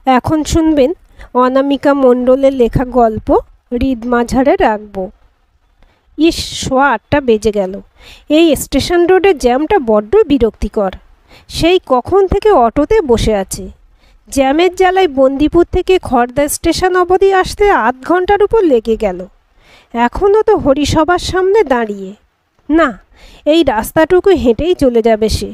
এখন শুনবেন অনামিকা মণ্ডলের লেখা গল্প হৃদ মাঝারে রাখব। ইস, 8:15 বেজে গেল। এই স্টেশন রোডের জ্যামটা বড্ড বিরক্তিকর। সেই কখন থেকে অটোতে বসে আছে। জ্যামের জ্বালায় বন্দিপুর থেকে খড়দা স্টেশন অবধি আসতে আধ ঘন্টার উপর লেগে গেল। এখনও তো হরিসভার সামনে দাঁড়িয়ে। না, এই রাস্তাটুকু হেঁটেই চলে যাবে সে।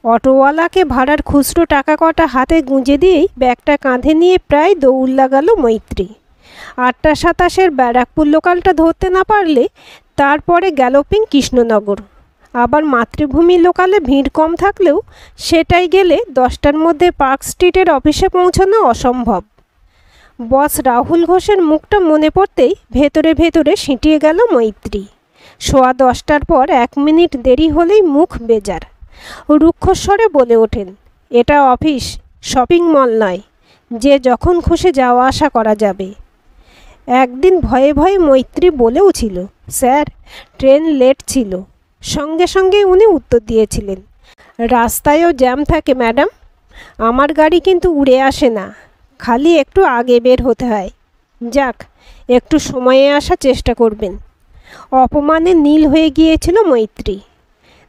অটোওয়ালাকে ভাড়ার খুচরো টাকা কটা হাতে গুঁজে দিয়েই ব্যাগটা কাঁধে নিয়ে প্রায় দৌড় লাগালো মৈত্রী। 8:27 ব্যারাকপুর লোকালটা ধরতে না পারলে তারপরে গ্যালোপিং কৃষ্ণনগর। আবার মাতৃভূমি লোকালে ভিড় কম থাকলেও সেটাই গেলে 10টার মধ্যে পার্ক স্ট্রিটের অফিসে পৌঁছানো অসম্ভব। বস রাহুল ঘোষের মুখটা মনে পড়তেই ভেতরে ভেতরে সিঁটিয়ে গেল মৈত্রী। 10:15 পর 1 মিনিট দেরি হলেই মুখ বেজার। রুক্ষস্বরে বলে ওঠেন, এটা অফিস, শপিং মল নয় যে যখন খুশি যাওয়া আসা করা যাবে। একদিন ভয়ে ভয়ে মৈত্রী বলেও ছিল, স্যার ট্রেন লেট ছিল। সঙ্গে সঙ্গে উনি উত্তর দিয়েছিলেন, রাস্তায়ও জ্যাম থাকে ম্যাডাম, আমার গাড়ি কিন্তু উড়ে আসে না, খালি একটু আগে বের হতে হয়। যাক, একটু সময়ে আসার চেষ্টা করবেন। অপমানে নীল হয়ে গিয়েছিল মৈত্রী।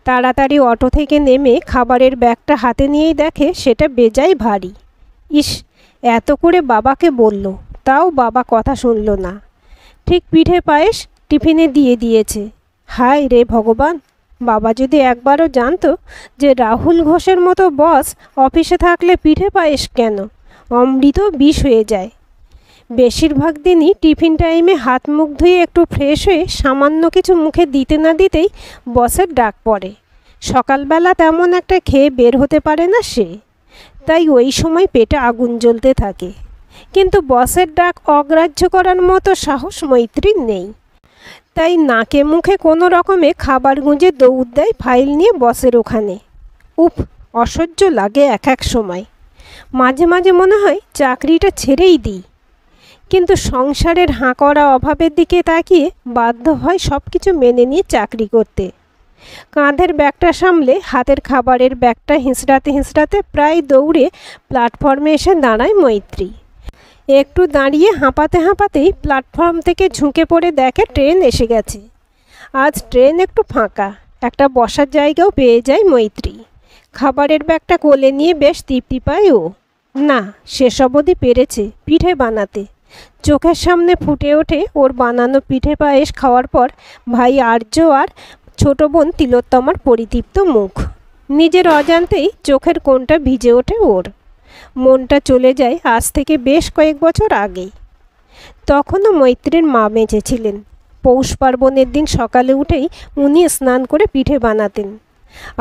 তাড়াতাড়ি অটো থেকে নেমে খাবারের ব্যাগটা হাতে নিয়েই দেখে সেটা বেজায় ভারী। ইস, এত করে বাবাকে বলল, তাও বাবা কথা শুনল না। ঠিক পিঠে পায়েস টিফিনে দিয়ে দিয়েছে। হায় রে ভগবান, বাবা যদি একবারও জানতো যে রাহুল ঘোষের মতো বস অফিসে থাকলে পিঠে পায়েস কেন, অমৃত বিষ হয়ে যায়। বেশিরভাগ দিনই টিফিন টাইমে হাত মুখ ধুয়ে একটু ফ্রেশ হয়ে সামান্য কিছু মুখে দিতে না দিতেই বসের ডাক পড়ে। সকালবেলা তেমন একটা খেয়ে বের হতে পারে না সে, তাই ওই সময় পেটে আগুন জ্বলতে থাকে। কিন্তু বসের ডাক অগ্রাহ্য করার মতো সাহস মৈত্রীর নেই। তাই নাকে মুখে কোনো রকমে খাবার গুঁজে দৌড় দেয় ফাইল নিয়ে বসের ওখানে। উফ, অসহ্য লাগে এক সময়। মাঝে মাঝে মনে হয় চাকরিটা ছেড়েই দিই, কিন্তু সংসারের হাঁকড়া অভাবের দিকে তাকিয়ে বাধ্য হয় সব কিছু মেনে নিয়ে চাকরি করতে। কাঁধের ব্যাগটা সামলে হাতের খাবারের ব্যাগটা হিঁচড়াতে হিঁচড়াতে প্রায় দৌড়ে প্ল্যাটফর্মে এসে দাঁড়ায় মৈত্রী। একটু দাঁড়িয়ে হাঁপাতে হাঁপাতেই প্ল্যাটফর্ম থেকে ঝুঁকে পড়ে দেখে ট্রেন এসে গেছে। আজ ট্রেন একটু ফাঁকা, একটা বসার জায়গাও পেয়ে যায় মৈত্রী। খাবারের ব্যাগটা কোলে নিয়ে বেশ তৃপ্তি পায় ও। না, শেষ অবধি পেরেছে পিঠে বানাতে। চোখের সামনে ফুটে ওঠে ওর বানানো পিঠে পায়েস খাওয়ার পর ভাই আর্য আর ছোট বোন তিলোত্তমার পরিতৃপ্ত মুখ। নিজের অজান্তেই চোখের কোণটা ভিজে ওঠে ওর। মনটা চলে যায় আজ থেকে বেশ কয়েক বছর আগেই। তখনও মৈত্রীর মা বেঁচে ছিলেন। পৌষ পার্বণের দিন সকালে উঠেই উনি স্নান করে পিঠে বানাতেন,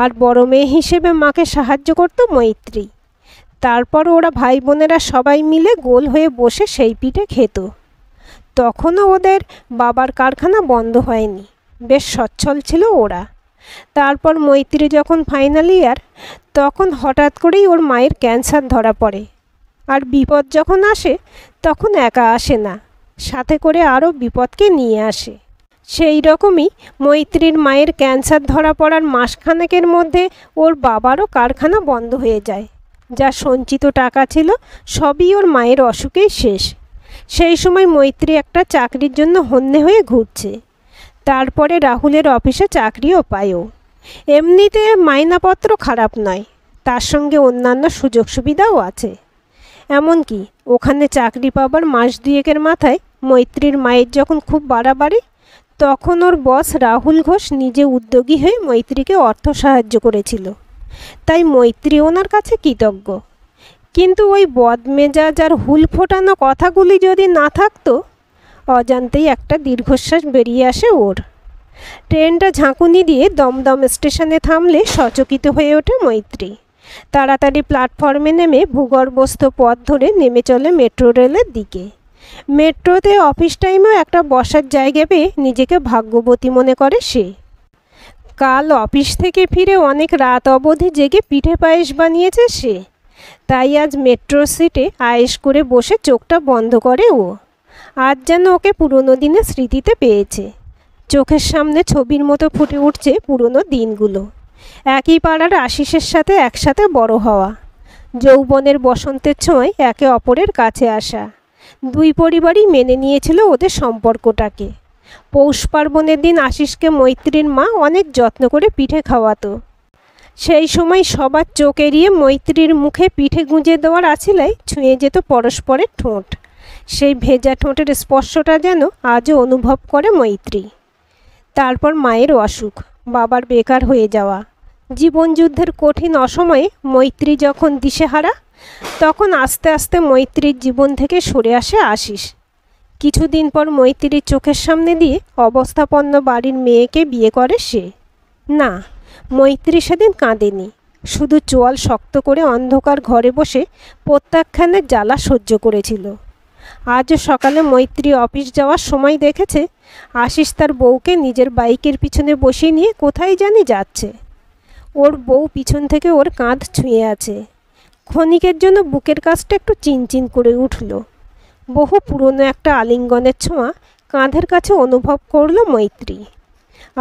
আর বড় মেয়ে হিসেবে মাকে সাহায্য করত মৈত্রী। তারপর ওরা ভাই বোনেরা সবাই মিলে গোল হয়ে বসে সেই পিঠে খেত। তখনও ওদের বাবার কারখানা বন্ধ হয়নি, বেশ সচ্ছল ছিল ওরা। তারপর মৈত্রী যখন ফাইনাল ইয়ার, তখন হঠাৎ করেই ওর মায়ের ক্যান্সার ধরা পড়ে। আর বিপদ যখন আসে তখন একা আসে না, সাথে করে আরও বিপদকে নিয়ে আসে। সেই রকমই মৈত্রীর মায়ের ক্যান্সার ধরা পড়ার মাসখানেকের মধ্যে ওর বাবারও কারখানা বন্ধ হয়ে যায়। যা সঞ্চিত টাকা ছিল সবই ওর মায়ের অসুখেই শেষ। সেই সময় মৈত্রী একটা চাকরির জন্য হন্যে হয়ে ঘুরছে। তারপরে রাহুলের অফিসে চাকরিও পায়ও। এমনিতে মাইনাপত্র খারাপ নয়, তার সঙ্গে অন্যান্য সুযোগ সুবিধাও আছে। এমনকি ওখানে চাকরি পাবার মাস 2 মাথায় মৈত্রীর মায়ের যখন খুব বাড়াবাড়ি, তখন ওর বস রাহুল ঘোষ নিজে উদ্যোগী হয়ে মৈত্রীকে অর্থ সাহায্য করেছিল। তাই মৈত্রী ওনার কাছে কৃতজ্ঞ। কিন্তু ওই বদমেজাজ আর হুল ফোটানো কথাগুলি যদি না থাকতো, অজান্তেই একটা দীর্ঘশ্বাস বেরিয়ে আসে ওর। ট্রেনটা ঝাঁকুনি দিয়ে দমদম স্টেশনে থামলে সচকিত হয়ে ওঠে মৈত্রী। তাড়াতাড়ি প্ল্যাটফর্মে নেমে ভূগর্ভস্থ পথ ধরে নেমে চলে মেট্রো রেলের দিকে। মেট্রোতে অফিস টাইমেও একটা বসার জায়গা পেয়ে নিজেকে ভাগ্যবতী মনে করে সে। কাল অফিস থেকে ফিরে অনেক রাত অবধি জেগে পিঠে পায়েস বানিয়েছে সে। তাই আজ মেট্রো সিটে আয়েশ করে বসে চোখটা বন্ধ করে ও। আজ যেন ওকে পুরনো দিনের স্মৃতিতে পেয়েছে। চোখের সামনে ছবির মতো ফুটে উঠছে পুরনো দিনগুলো। একই পাড়ার আশিসের সাথে একসাথে বড় হওয়া, যৌবনের বসন্তের ছোঁয়ায় একে অপরের কাছে আসা। দুই পরিবারই মেনে নিয়েছিল ওদের সম্পর্কটাকে। পৌষ পার্বণের দিন আশিসকে মৈত্রীর মা অনেক যত্ন করে পিঠে খাওয়াতো। সেই সময় সবার চোখ এড়িয়ে মৈত্রীর মুখে পিঠে গুঁজে দেওয়ার আছিলায় ছুঁয়ে যেত পরস্পরের ঠোঁট। সেই ভেজা ঠোঁটের স্পর্শটা যেন আজও অনুভব করে মৈত্রী। তারপর মায়ের অসুখ, বাবার বেকার হয়ে যাওয়া, জীবনযুদ্ধের কঠিন অসময়ে মৈত্রী যখন দিশেহারা, তখন আস্তে আস্তে মৈত্রীর জীবন থেকে সরে আসে আশিস। কিছুদিন পর মৈত্রীর চোখের সামনে দিয়ে অবস্থাপন্ন বাড়ির মেয়েকে বিয়ে করে সে। না, মৈত্রী সেদিন কাঁদেনি, শুধু চোয়াল শক্ত করে অন্ধকার ঘরে বসে প্রত্যাখ্যানের জ্বালা সহ্য করেছিল। আজও সকালে মৈত্রী অফিস যাওয়ার সময় দেখেছে আশিস তার বউকে নিজের বাইকের পিছনে বসিয়ে নিয়ে কোথায় জানি যাচ্ছে। ওর বউ পিছন থেকে ওর কাঁধ ছুঁয়ে আছে। ক্ষণিকের জন্য বুকের কাছটা একটু চিনচিন করে উঠল। বহু পুরনো একটা আলিঙ্গনের ছোঁয়া কাঁধের কাছে অনুভব করল মৈত্রী।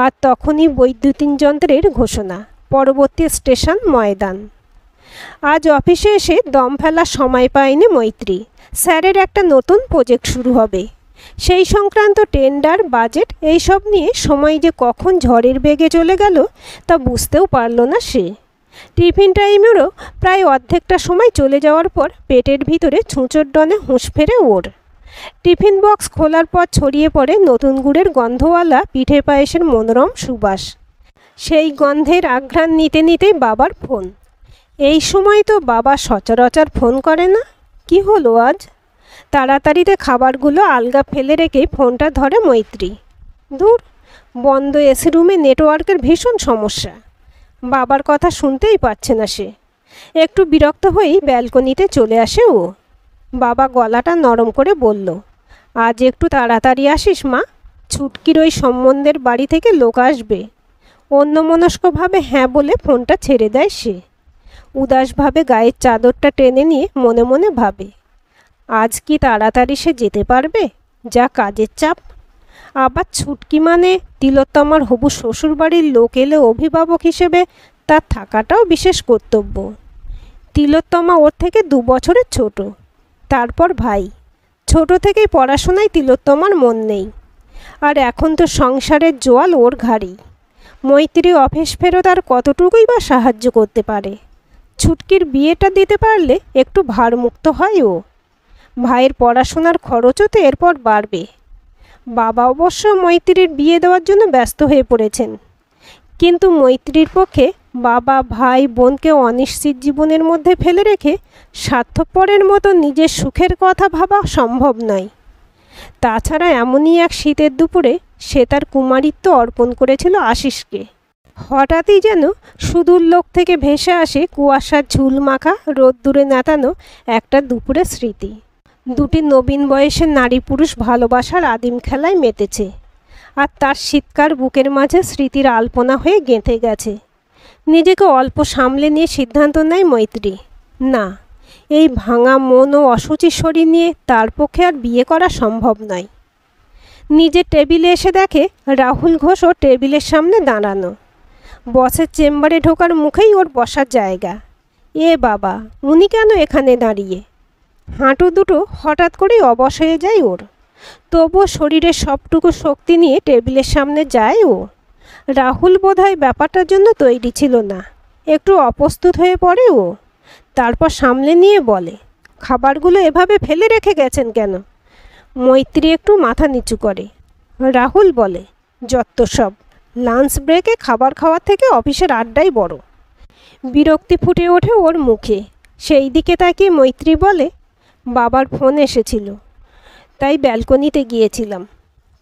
আর তখনই বৈদ্যুতিন যন্ত্রের ঘোষণা, পরবর্তী স্টেশন ময়দান। আজ অফিসে এসে দম ফেলার সময় পায়নি মৈত্রী। স্যারের একটা নতুন প্রজেক্ট শুরু হবে, সেই সংক্রান্ত টেন্ডার, বাজেট এইসব নিয়ে সময় যে কখন ঝড়ের বেগে চলে গেল তা বুঝতেও পারল না সে। টিফিন টাইমেরও প্রায় অর্ধেকটা সময় চলে যাওয়ার পর পেটের ভিতরে ছুঁচোর ডনে হুঁশ ফেরে ওর। টিফিন বক্স খোলার পর ছড়িয়ে পড়ে নতুন গুড়ের গন্ধওয়ালা পিঠে পায়েসের মনোরম সুবাস। সেই গন্ধের আঘ্রাণ নিতে নিতেই বাবার ফোন। এই সময় তো বাবা সচরাচর ফোন করে না। কি হলো আজ? তাড়াতাড়িতে খাবারগুলো আলগা ফেলে রেখে ফোনটা ধরে মৈত্রী। দূর, বন্ধ এসি রুমে নেটওয়ার্কের ভীষণ সমস্যা। বাবার কথা শুনতেই পাচ্ছে না সে। একটু বিরক্ত হয়েই ব্যালকনিতে চলে আসে ও। বাবা গলাটা নরম করে বলল, আজ একটু তাড়াতাড়ি আসিস মা, ছুটকির ওই সম্বন্ধের বাড়ি থেকে লোক আসবে। অন্যমনস্কভাবে হ্যাঁ বলে ফোনটা ছেড়ে দেয় সে। উদাসভাবে গায়ের চাদরটা টেনে নিয়ে মনে মনে ভাবে, আজ কি তাড়াতাড়ি সে যেতে পারবে? যা কাজের চাপ। আবার ছুটকি মানে তিলোত্তমার হবু শ্বশুরবাড়ির লোক এলে অভিভাবক হিসেবে তার থাকাটাও বিশেষ কর্তব্য। তিলোত্তমা ওর থেকে 2 বছরের ছোট। তারপর ভাই। ছোট থেকেই পড়াশোনায় তিলোত্তমার মন নেই। আর এখন তো সংসারের জোয়াল ওর ঘাড়ি। মৈত্রী অফিস ফেরত আর কতটুকুই বা সাহায্য করতে পারে? ছুটকির বিয়েটা দিতে পারলে একটু ভারমুক্ত হয় ও। ভাইয়ের পড়াশোনার খরচও তো এরপর বাড়বে। বাবা অবশ্য মৈত্রীর বিয়ে দেওয়ার জন্য ব্যস্ত হয়ে পড়েছেন, কিন্তু মৈত্রীর পক্ষে বাবা, ভাই, বোনকে অনিশ্চিত জীবনের মধ্যে ফেলে রেখে স্বার্থপরের মতো নিজের সুখের কথা ভাবা সম্ভব নয়। তাছাড়া এমনই এক শীতের দুপুরে সে তার কুমারিত্ব অর্পণ করেছিল আশিসকে। হঠাৎই যেন সুদূর লোক থেকে ভেসে আসে কুয়াশার ঝুল মাখা রোদ্দুরে নেতানো একটা দুপুরের স্মৃতি। দুটি নবীন বয়সের নারী পুরুষ ভালোবাসার আদিম খেলায় মেতেছে, আর তার শীতকার বুকের মাঝে স্মৃতির আলপনা হয়ে গেঁথে গেছে। নিজেকে অল্প সামলে নিয়ে সিদ্ধান্ত নেয় মৈত্রী, না, এই ভাঙা মন ও অসুচি শরীর নিয়ে তার পক্ষে আর বিয়ে করা সম্ভব নয়। নিজের টেবিলে এসে দেখে রাহুল ঘোষও টেবিলের সামনে দাঁড়ানো। বসের চেম্বারে ঢোকার মুখেই ওর বসার জায়গা। এ বাবা, উনি কেন এখানে দাঁড়িয়ে? হাঁটু দুটো হঠাৎ করেই অবশ হয়ে যায় ওর। তবুও শরীরের সবটুকু শক্তি নিয়ে টেবিলের সামনে যায় ও। রাহুল বোধহয় ব্যাপারটার জন্য তৈরি ছিল না, একটু অপ্রস্তুত হয়ে পড়ে ও। তারপর সামলে নিয়ে বলে, খাবারগুলো এভাবে ফেলে রেখে গেছেন কেন? মৈত্রী একটু মাথা নিচু করে। রাহুল বলে, যত সব, লাঞ্চ ব্রেকে খাবার খাওয়ার থেকে অফিসের আড্ডাই বড়। বিরক্তি ফুটে ওঠে ওর মুখে। সেই দিকে তাকিয়ে মৈত্রী বলে, বাবার ফোন এসেছিল, তাই ব্যালকনিতে গিয়েছিলাম।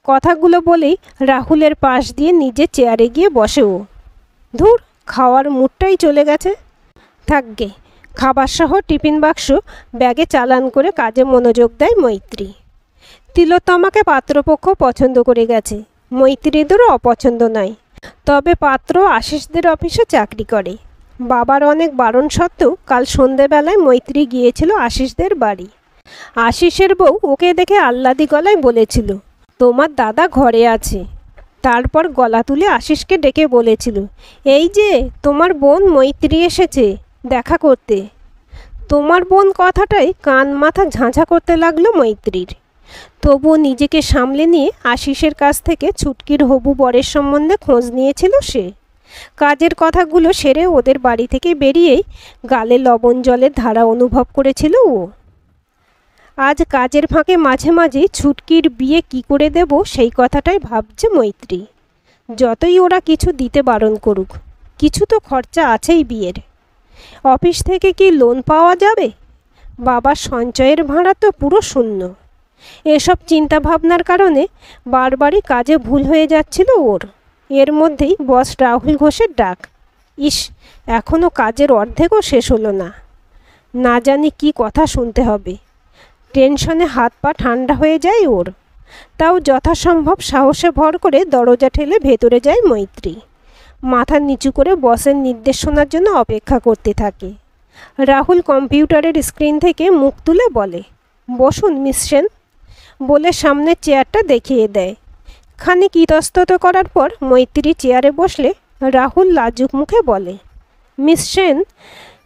কথাগুলো বলেই রাহুলের পাশ দিয়ে নিজের চেয়ারে গিয়ে বসে ও। ধুর, খাওয়ার মুডটাই চলে গেছে। থাকগে, খাবারসহ টিফিন বাক্স ব্যাগে চালান করে কাজে মনোযোগ দেয় মৈত্রী। তিলোত্তমাকে পাত্রপক্ষ পছন্দ করে গেছে, মৈত্রীদেরও অপছন্দ নয়। তবে পাত্র আশিসদের অফিসে চাকরি করে। বাবার অনেক বারণ সত্ত্বেও কাল সন্ধেবেলায় মৈত্রী গিয়েছিল আশিসদের বাড়ি। আশিসের বউ ওকে দেখে আহ্লাদি গলায় বলেছিল, তোমার দাদা ঘরে আছে। তারপর গলা তুলে আশিসকে ডেকে বলেছিল, এই যে তোমার বোন মৈত্রী এসেছে দেখা করতে। তোমার বোন কথাটাই কান মাথা ঝাঁঝা করতে লাগলো মৈত্রীর। তবুও নিজেকে সামলে নিয়ে আশিসের কাছ থেকে ছুটকির হবু বরের সম্বন্ধে খোঁজ নিয়েছিল সে। কাজের কথাগুলো সেরে ওদের বাড়ি থেকে বেরিয়েই গালে লবণ জলের ধারা অনুভব করেছিল ও। আজ কাজের ফাঁকে মাঝে মাঝেই ছুটকির বিয়ে কি করে দেব সেই কথাটাই ভাবছে মৈত্রী। যতই ওরা কিছু দিতে বারণ করুক, কিছু তো খরচা আছেই বিয়ের। অফিস থেকে কি লোন পাওয়া যাবে? বাবার সঞ্চয়ের ভাড়া তো পুরো শূন্য। এসব চিন্তা ভাবনার কারণে বারবারই কাজে ভুল হয়ে যাচ্ছিল ওর। এর মধ্যেই বস রাহুল ঘোষের ডাক। ইস, এখনও কাজের অর্ধেকও শেষ হলো না। না জানি কি কথা শুনতে হবে। টেনশনে হাত পা ঠান্ডা হয়ে যায় ওর। তাও যথাসম্ভব সাহসে ভর করে দরজা ঠেলে ভেতরে যায় মৈত্রী। মাথা নিচু করে বসের নির্দেশ শোনার জন্য অপেক্ষা করতে থাকে। রাহুল কম্পিউটারের স্ক্রিন থেকে মুখ তুলে বলে, বসুন মিস সেন, বলে সামনের চেয়ারটা দেখিয়ে দেয়। খানিক ইতস্তত করার পর মৈত্রী চেয়ারে বসলে রাহুল লাজুক মুখে বলে, মিস সেন,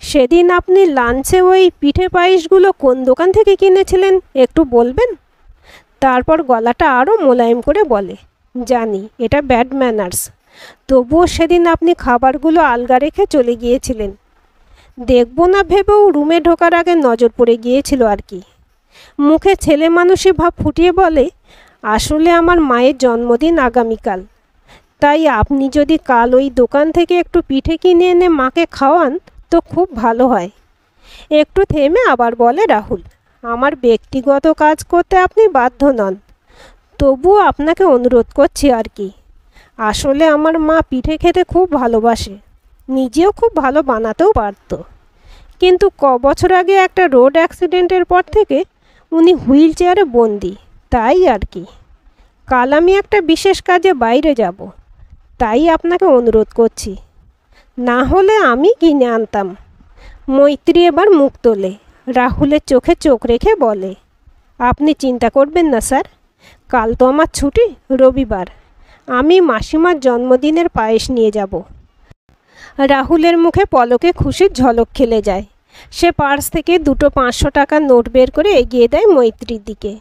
সেদিন আপনি লাঞ্চে ওই পিঠে পায়েসগুলো কোন দোকান থেকে কিনেছিলেন একটু বলবেন? তারপর গলাটা আরও মোলায়েম করে বলে, জানি এটা ব্যাড ম্যানার্স, তবুও সেদিন আপনি খাবারগুলো আলগা রেখে চলে গিয়েছিলেন। দেখব না ভেবেও রুমে ঢোকার আগে নজর পড়ে গিয়েছিল আর কি। মুখে ছেলে মানুষই ভাব ফুটিয়ে বলে, আসলে আমার মায়ের জন্মদিন আগামীকাল, তাই আপনি যদি কাল ওই দোকান থেকে একটু পিঠে কিনে এনে মাকে খাওয়ান তো খুব ভালো হয়। একটু থেমে আবার বলে রাহুল, আমার ব্যক্তিগত কাজ করতে আপনি বাধ্য নন, তবুও আপনাকে অনুরোধ করছি আর কি। আসলে আমার মা পিঠে খেতে খুব ভালোবাসে, নিজেও খুব ভালো বানাতেও পারত, কিন্তু বছর আগে একটা রোড অ্যাক্সিডেন্টের পর থেকে উনি হুইল চেয়ারে বন্দি, তাই আর কি। কাল আমি একটা বিশেষ কাজে বাইরে যাব, তাই আপনাকে অনুরোধ করছি, না হলে আমি কিনে আনতাম। মৈত্রী এবার মুখ তোলে, রাহুলের চোখে চোখ রেখে বলে, আপনি চিন্তা করবেন না স্যার, কাল তো আমার ছুটি, রবিবার, আমি মাসিমার জন্মদিনের পায়েস নিয়ে যাব। রাহুলের মুখে পলকে খুশির ঝলক খেলে যায়। সে পার্স থেকে দুটো 500 টাকার নোট বের করে এগিয়ে দেয় মৈত্রীর দিকে।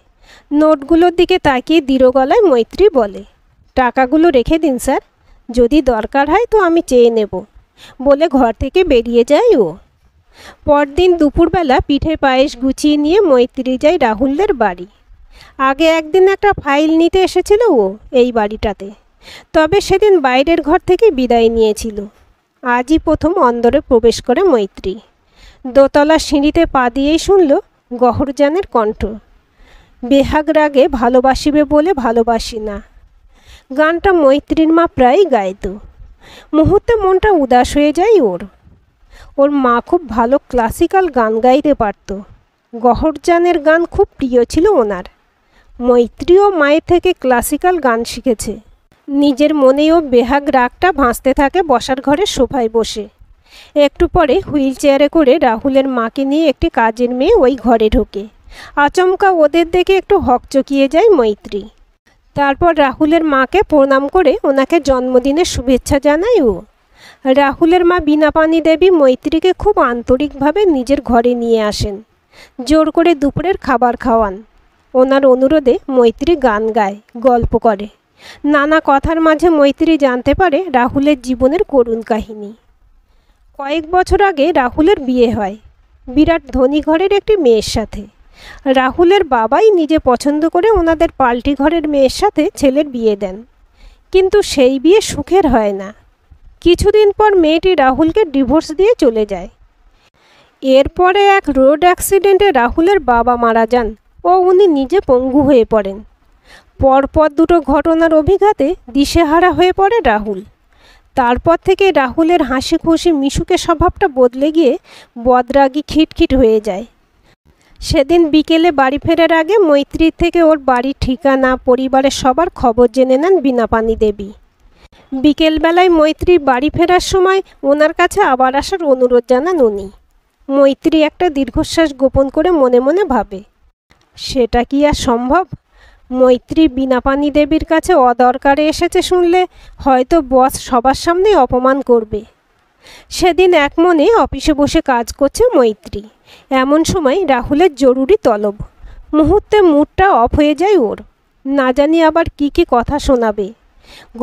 নোটগুলোর দিকে তাকিয়ে দৃঢ় গলায় মৈত্রী বলে, টাকাগুলো রেখে দিন স্যার, যদি দরকার হয় তো আমি চেয়ে নেব, বলে ঘর থেকে বেরিয়ে যায় ও। পরদিন দুপুরবেলা পিঠে পায়েস গুছিয়ে নিয়ে মৈত্রী যায় রাহুলদের বাড়ি। আগে একদিন একটা ফাইল নিতে এসেছিল ও এই বাড়িটাতে, তবে সেদিন বাইরের ঘর থেকে বিদায় নিয়েছিল। আজই প্রথম অন্দরে প্রবেশ করে মৈত্রী। দোতলা সিঁড়িতে পা দিয়েই শুনল গহরজানের কণ্ঠ, বেহাগ রাগে ভালোবাসিবে বলে ভালোবাসি না। গানটা মৈত্রীর মা প্রায় গাইত। মুহূর্তে মনটা উদাস হয়ে যায় ওর। ওর মা খুব ভালো ক্লাসিক্যাল গান গাইতে পারত। গহরজানের গান খুব প্রিয় ছিল ওনার। মৈত্রীও মায়ের থেকে ক্লাসিক্যাল গান শিখেছে। নিজের মনেও বেহাগ রাগটা ভাসতে থাকে বসার ঘরে সোফায় বসে। একটু পরে হুইল চেয়ারে করে রাহুলের মাকে নিয়ে একটি কাজের মেয়ে ওই ঘরে ঢোকে। আচমকা ওদের দেখে একটু হকচকিয়ে যায় মৈত্রী। তারপর রাহুলের মাকে প্রণাম করে ওনাকে জন্মদিনের শুভেচ্ছা জানায় ও। রাহুলের মা বীণাপাণি দেবী মৈত্রীকে খুব আন্তরিকভাবে নিজের ঘরে নিয়ে আসেন। জোর করে দুপুরের খাবার খাওয়ান। ওনার অনুরোধে মৈত্রী গান গায়, গল্প করে। নানা কথার মাঝে মৈত্রী জানতে পারে রাহুলের জীবনের করুণ কাহিনী। কয়েক বছর আগে রাহুলের বিয়ে হয় বিরাট ধনী ঘরের একটি মেয়ের সাথে। রাহুলের বাবাই নিজে পছন্দ করে ওনাদের পাল্টি ঘরের মেয়ের সাথে ছেলের বিয়ে দেন, কিন্তু সেই বিয়ে সুখের হয় না। কিছুদিন পর মেয়েটি রাহুলকে ডিভোর্স দিয়ে চলে যায়। এরপরে এক রোড অ্যাক্সিডেন্টে রাহুলের বাবা মারা যান ও উনি নিজে পঙ্গু হয়ে পড়েন। পরপর দুটো ঘটনার অভিঘাতে দিশেহারা হয়ে পড়ে রাহুল। তারপর থেকে রাহুলের হাসি খুশি মিশুকে স্বভাবটা বদলে গিয়ে বদরাগী খিটখিট হয়ে যায়। সেদিন বিকেলে বাড়ি ফেরার আগে মৈত্রীর থেকে ওর বাড়ির ঠিকানা, পরিবারের সবার খবর জেনে নেন বীণাপাণি দেবী। বিকেলবেলায় মৈত্রী বাড়ি ফেরার সময় ওনার কাছে আবার আসার অনুরোধ জানান উনি। মৈত্রী একটা দীর্ঘশ্বাস গোপন করে মনে মনে ভাবে, সেটা কি আর সম্ভব? মৈত্রী বীণাপাণি দেবীর কাছে অদরকারে এসেছে শুনলে হয়তো বস সবার সামনেই অপমান করবে। সেদিন এক মনে অফিসে বসে কাজ করছে মৈত্রী। এমন সময় রাহুলের জরুরি তলব। মুহূর্তে মুডটা অফ হয়ে যায় ওর। না জানি আবার কি কি কথা শোনাবে।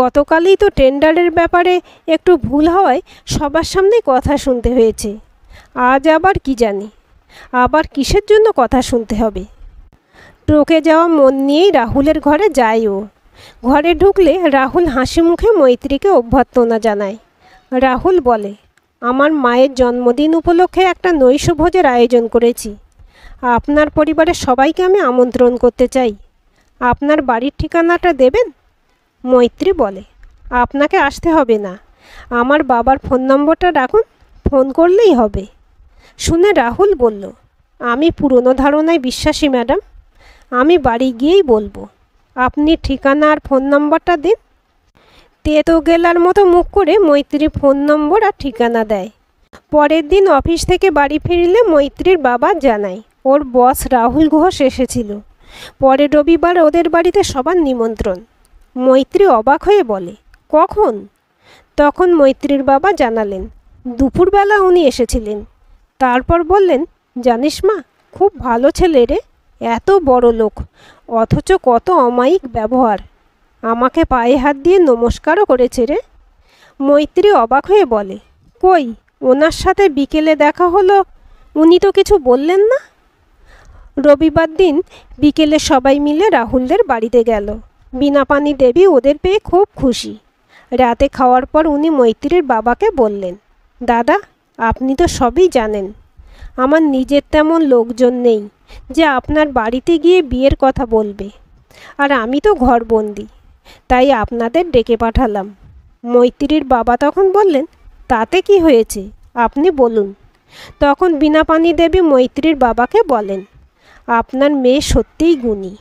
গতকালই তো টেন্ডারের ব্যাপারে একটু ভুল হওয়ায় সবার সামনেই কথা শুনতে হয়েছে। আজ আবার কি জানি, আবার কিসের জন্য কথা শুনতে হবে। টকে যাওয়া মন নিয়েই রাহুলের ঘরে যায় ও। ঘরে ঢুকলে রাহুল হাসি মুখে মৈত্রীকে অভ্যর্থনা জানায়। রাহুল বলে, আমার মায়ের জন্মদিন উপলক্ষে একটা নৈশভোজের আয়োজন করেছি। আপনার পরিবারের সবাইকে আমি আমন্ত্রণ করতে চাই। আপনার বাড়ির ঠিকানাটা দেবেন? মৈত্রী বলে, আপনাকে আসতে হবে না, আমার বাবার ফোন নম্বরটা রাখুন, ফোন করলেই হবে। শুনে রাহুল বলল, আমি পুরনো ধারণায় বিশ্বাসী ম্যাডাম, আমি বাড়ি গিয়েই বলবো। আপনি ঠিকানা আর ফোন নম্বরটা দিন। তেতো গেলার মতো মুখ করে মৈত্রী ফোন নম্বর আর ঠিকানা দেয়। পরের দিন অফিস থেকে বাড়ি ফিরলে মৈত্রীর বাবা জানায় ওর বস রাহুল ঘোষ এসেছিল। পরের রবিবার ওদের বাড়িতে সবার নিমন্ত্রণ। মৈত্রী অবাক হয়ে বলে, কখন? তখন মৈত্রীর বাবা জানালেন, দুপুরবেলা উনি এসেছিলেন। তারপর বললেন, জানিস মা, খুব ভালো ছেলে রে, এত বড় লোক, অথচ কত অমায়িক ব্যবহার। আমাকে পায়ে হাত দিয়ে নমস্কারও করেছে রে। মৈত্রী অবাক হয়ে বলে, কই, ওনার সাথে বিকেলে দেখা হলো, উনি তো কিছু বললেন না। রবিবার দিন বিকেলে সবাই মিলে রাহুলদের বাড়িতে গেল। বীণাপানি দেবী ওদের পেয়ে খুব খুশি। রাতে খাওয়ার পর উনি মৈত্রীর বাবাকে বললেন, দাদা, আপনি তো সবই জানেন, আমার নিজের তেমন লোকজন নেই যে আপনার বাড়িতে গিয়ে বিয়ের কথা বলবে, আর আমি তো ঘরবন্দি, তাই আপনাদের ডেকে পাঠালাম। মৈত্রীর বাবা তখন বললেন, তাতে কি হয়েছে, আপনি বলুন। তখন বীণাপানি দেবী মৈত্রীর বাবাকে বলেন, আপনার মেয়ে সত্যিই গুণী।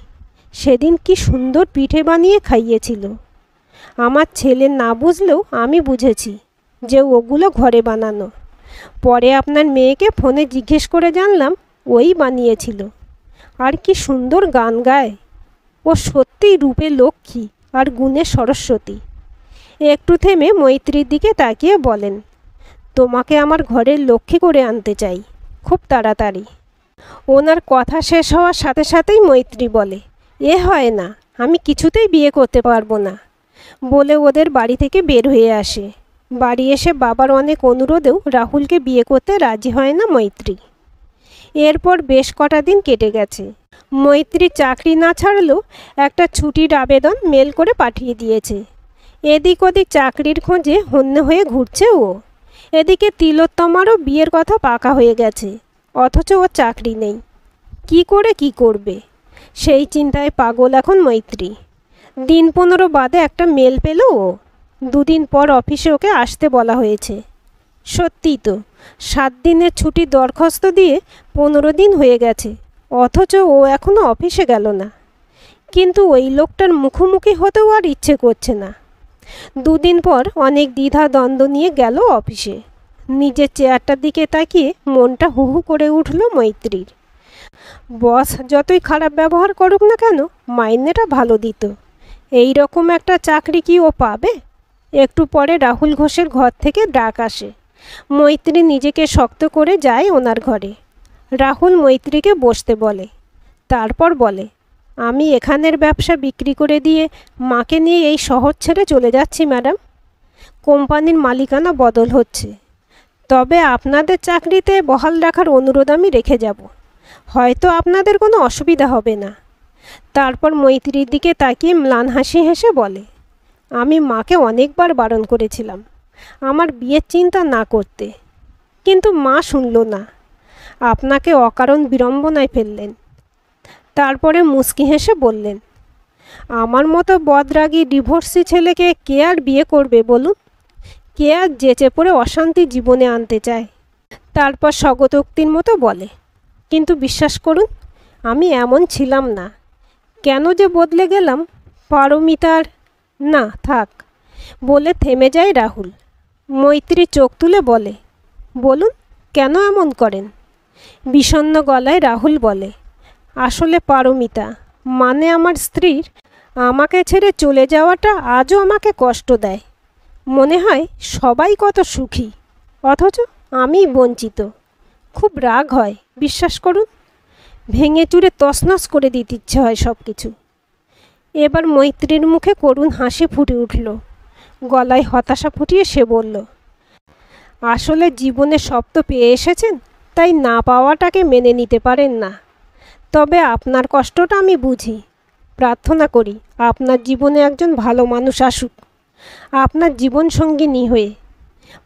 সেদিন কি সুন্দর পিঠে বানিয়ে খাইয়েছিল। আমার ছেলে না বুঝলেও আমি বুঝেছি যে ওগুলো ঘরে বানানো। পরে আপনার মেয়েকে ফোনে জিজ্ঞেস করে জানলাম ওই বানিয়েছিল। আর কি সুন্দর গান গায়। ও সত্যিই রূপে লক্ষ্মী আর গুণে সরস্বতী। একটু থেমে মৈত্রীর দিকে তাকিয়ে বলেন, তোমাকে আমার ঘরের লক্ষ্মী করে আনতে চাই, খুব তাড়াতাড়ি। ওনার কথা শেষ হওয়ার সাথে সাথেই মৈত্রী বলে, এ হয় না, আমি কিছুতেই বিয়ে করতে পারবো না, বলে ওদের বাড়ি থেকে বের হয়ে আসে। বাড়ি এসে বাবার অনেক অনুরোধেও রাহুলকে বিয়ে করতে রাজি হয় না মৈত্রী। এরপর বেশ কটা দিন কেটে গেছে। মৈত্রী চাকরি না ছাড়লেও একটা ছুটির আবেদন মেল করে পাঠিয়ে দিয়েছে। এদিক ওদিক চাকরির খোঁজে হন্যে হয়ে ঘুরছে ও। এদিকে তিলোত্তমারও বিয়ের কথা পাকা হয়ে গেছে, অথচ ও চাকরি নেই। কি করে কি করবে, সেই চিন্তায় পাগল এখন মৈত্রী। দিন 15 বাদে একটা মেল পেল ও। দুদিন পর অফিসে ওকে আসতে বলা হয়েছে। সত্যিই তো, 7 দিনের ছুটি দরখাস্ত দিয়ে 15 দিন হয়ে গেছে, অথচ ও এখনও অফিসে গেল না। কিন্তু ওই লোকটার মুখোমুখি হতেও আর ইচ্ছে করছে না। দুদিন পর অনেক দ্বিধা দ্বন্দ্ব নিয়ে গেল অফিসে। নিজের চেয়ারটার দিকে তাকিয়ে মনটা হু হু করে উঠল মৈত্রীর। বস যতই খারাপ ব্যবহার করুক না কেন, মাইনেটা ভালো দিত। এই রকম একটা চাকরি কি ও পাবে? একটু পরে রাহুল ঘোষের ঘর থেকে ডাক আসে। মৈত্রী নিজেকে শক্ত করে যায় ওনার ঘরে। রাহুল মৈত্রীকে বসতে বলে। তারপর বলে, আমি এখানের ব্যবসা বিক্রি করে দিয়ে মাকে নিয়ে এই শহর ছেড়ে চলে যাচ্ছি ম্যাডাম। কোম্পানির মালিকানা বদল হচ্ছে, তবে আপনাদের চাকরিতে বহাল রাখার অনুরোধ আমি রেখে যাব। হয়তো আপনাদের কোনো অসুবিধা হবে না। তারপর মৈত্রীর দিকে তাকিয়ে ম্লান হাসি হেসে বলে, আমি মাকে অনেকবার বারণ করেছিলাম আমার বিয়ের চিন্তা না করতে, কিন্তু মা শুনল না। আপনাকে অকারণ বিড়ম্বনায় ফেললেন। তারপরে মুচকি হেসে বললেন, আমার মতো বদরাগী ডিভোর্সি ছেলেকে কে আর বিয়ে করবে বলুন? কে আর জেচে পড়ে অশান্তি জীবনে আনতে চায়? তারপর স্বগতোক্তির মতো বলে, কিন্তু বিশ্বাস করুন, আমি এমন ছিলাম না। কেন যে বদলে গেলাম, পারমিতার না থাক, বলে থেমে যায় রাহুল। মৈত্রী চোখ তুলে বলে, বলুন কেন এমন করেন? বিষণ্ণ গলায় রাহুল বলে, আসলে পারমিতা মানে আমার স্ত্রীর আমাকে ছেড়ে চলে যাওয়াটা আজও আমাকে কষ্ট দেয়। মনে হয় সবাই কত সুখী, অথচ আমিই বঞ্চিত। খুব রাগ হয়, বিশ্বাস করুন। ভেঙে চুরে তছনছ করে দিতে ইচ্ছে হয় সব কিছু। এবার মৈত্রীর মুখে করুণ হাসি ফুটে উঠল। গলায় হতাশা ফুটিয়ে সে বলল, আসলে জীবনে সব তো পেয়ে এসেছেন, তাই না পাওয়াটাকে মেনে নিতে পারেন না। তবে আপনার কষ্টটা আমি বুঝি। প্রার্থনা করি আপনার জীবনে একজন ভালো মানুষ আসুক, আপনার জীবনসঙ্গিনী হয়ে,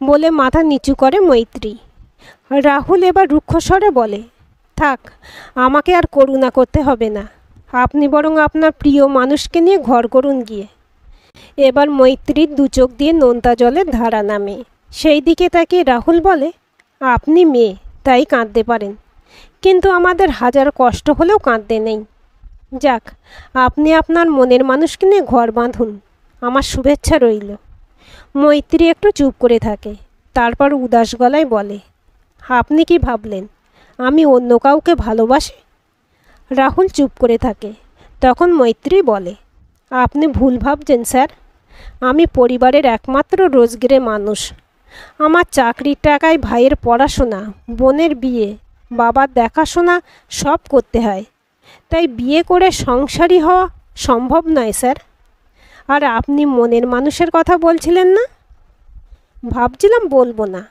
বলে মাথা নিচু করে মৈত্রী। রাহুল এবার রুক্ষস্বরে বলে, থাক, আমাকে আর করুণা করতে হবে না। আপনি বরং আপনার প্রিয় মানুষকে নিয়ে ঘর করুন গিয়ে। এবার মৈত্রীর দু চোখ দিয়ে নোনতা জলের ধারা নামে। সেই দিকে তাকিয়ে রাহুল বলে, আপনি মেয়ে, তাই কাঁদতে পারেন, কিন্তু আমাদের হাজার কষ্ট হলেও কাঁদতে নেই। যাক, আপনি আপনার মনের মানুষকে নিয়ে ঘর বাঁধুন, আমার শুভেচ্ছা রইল। মৈত্রী একটু চুপ করে থাকে, তারপর উদাস গলায় বলে, আপনি কি ভাবলেন আমি অন্য কাউকে ভালোবাসি? রাহুল চুপ করে থাকে। তখন মৈত্রী বলে, আপনি ভুল ভাবছেন স্যার। আমি পরিবারের একমাত্র রোজগারে মানুষ। আমার চাকরির টাকায় ভাইয়ের পড়াশোনা, বোনের বিয়ে, বাবার দেখাশোনা সব করতে হয়। তাই বিয়ে করে সংসারী হওয়া সম্ভব নয় স্যার। আর আপনি মনের মানুষের কথা বলছিলেন না? ভাবছিলাম বলবো না,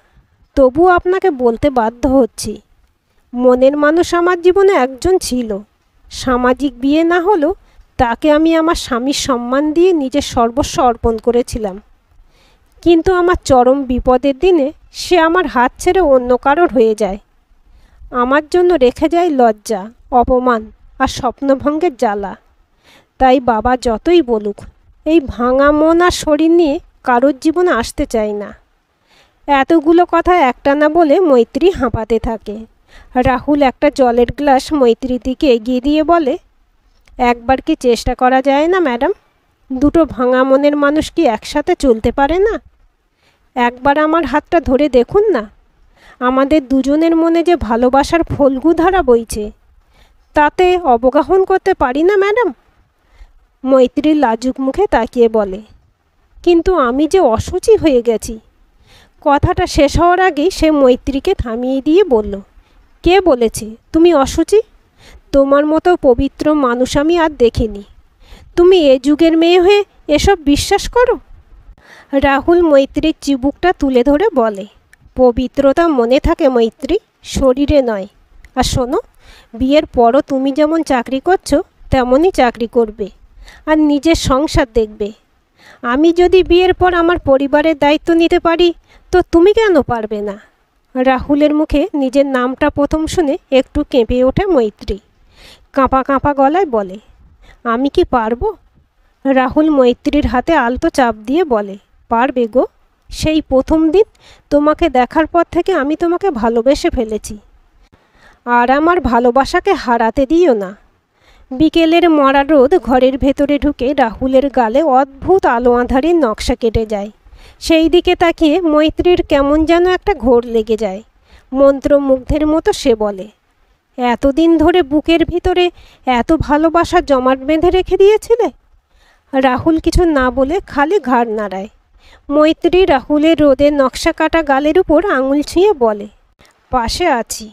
তবুও আপনাকে বলতে বাধ্য হচ্ছি। মনের মানুষ আমার জীবনে একজন ছিল। সামাজিক বিয়ে না হলেও তাকে আমি আমার স্বামীর সম্মান দিয়ে নিজের সর্বস্ব অর্পণ করেছিলাম। কিন্তু আমার চরম বিপদের দিনে সে আমার হাত ছেড়ে অন্য কারোর হয়ে যায়। আমার জন্য রেখে যায় লজ্জা, অপমান আর স্বপ্নভঙ্গের জ্বালা। তাই বাবা যতই বলুক, এই ভাঙা মন আর শরীর নিয়ে কারোর জীবনে আসতে চাই না। এতগুলো কথা একটানা বলে মৈত্রী হাঁপাতে থাকে। রাহুল একটা জলের গ্লাস মৈত্রীর দিকে এগিয়ে দিয়ে বলে, একবার কি চেষ্টা করা যায় না ম্যাডাম? দুটো ভাঙা মনের মানুষ কি একসাথে চলতে পারে না? একবার আমার হাতটা ধরে দেখুন না। আমাদের দুজনের মনে যে ভালোবাসার ফল্গু ধারা বইছে, তাতে অবগাহন করতে পারি না ম্যাডাম? মৈত্রী লাজুক মুখে তাকিয়ে বলে, কিন্তু আমি যে অশুচি হয়ে গেছি। কথাটা শেষ হওয়ার আগেই সে মৈত্রীকে থামিয়ে দিয়ে বলল, কে বলেছে তুমি অশুচি? তোমার মতো পবিত্র মানুষ আমি আর দেখিনি। তুমি এ যুগের মেয়ে হয়ে এসব বিশ্বাস করো? রাহুল মৈত্রীর চিবুকটা তুলে ধরে বলে, পবিত্রতা মনে থাকে মৈত্রী, শরীরে নয়। আর শোনো, বিয়ের পরও তুমি যেমন চাকরি করছো তেমনই চাকরি করবে, আর নিজের সংসার দেখবে। আমি যদি বিয়ের পর আমার পরিবারের দায়িত্ব নিতে পারি, তো তুমি কেন পারবে না? রাহুলের মুখে নিজের নামটা প্রথম শুনে একটু কেঁপে ওঠে মৈত্রী। কাঁপা কাঁপা গলায় বলে, আমি কি পারবো? রাহুল মৈত্রীর হাতে আলতো চাপ দিয়ে বলে, পারবে গো। সেই প্রথম দিন তোমাকে দেখার পর থেকে আমি তোমাকে ভালোবেসে ফেলেছি। আর আমার ভালোবাসাকে হারাতে দিও না। বিকেলের মরা রোদ ঘরের ভেতরে ঢুকে রাহুলের গালে অদ্ভুত আলো আঁধারির নকশা কেটে যায়। সেই দিকে তাকিয়ে মৈত্রীর কেমন যেন একটা ঘোর লেগে যায়। মন্ত্রমুগ্ধের মতো সে বলে, এতদিন ধরে বুকের ভিতরে এত ভালোবাসা জমাট বেঁধে রেখে দিয়েছিলে? রাহুল কিছু না বলে খালি ঘাড় নাড়ায়। মৈত্রী রাহুলের রোদের নকশা কাটা গালের উপর আঙুল ছুঁয়ে বলে, পাশে আছি।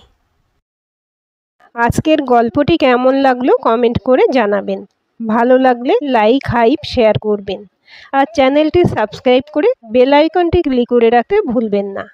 আজকের গল্পটি কেমন লাগলো কমেন্ট করে জানাবেন। ভালো লাগলে লাইক, হাইপ, শেয়ার করবেন। আর চ্যানেলটি সাবস্ক্রাইব করে বেল আইকনটি ক্লিক করে রাখতে ভুলবেন না।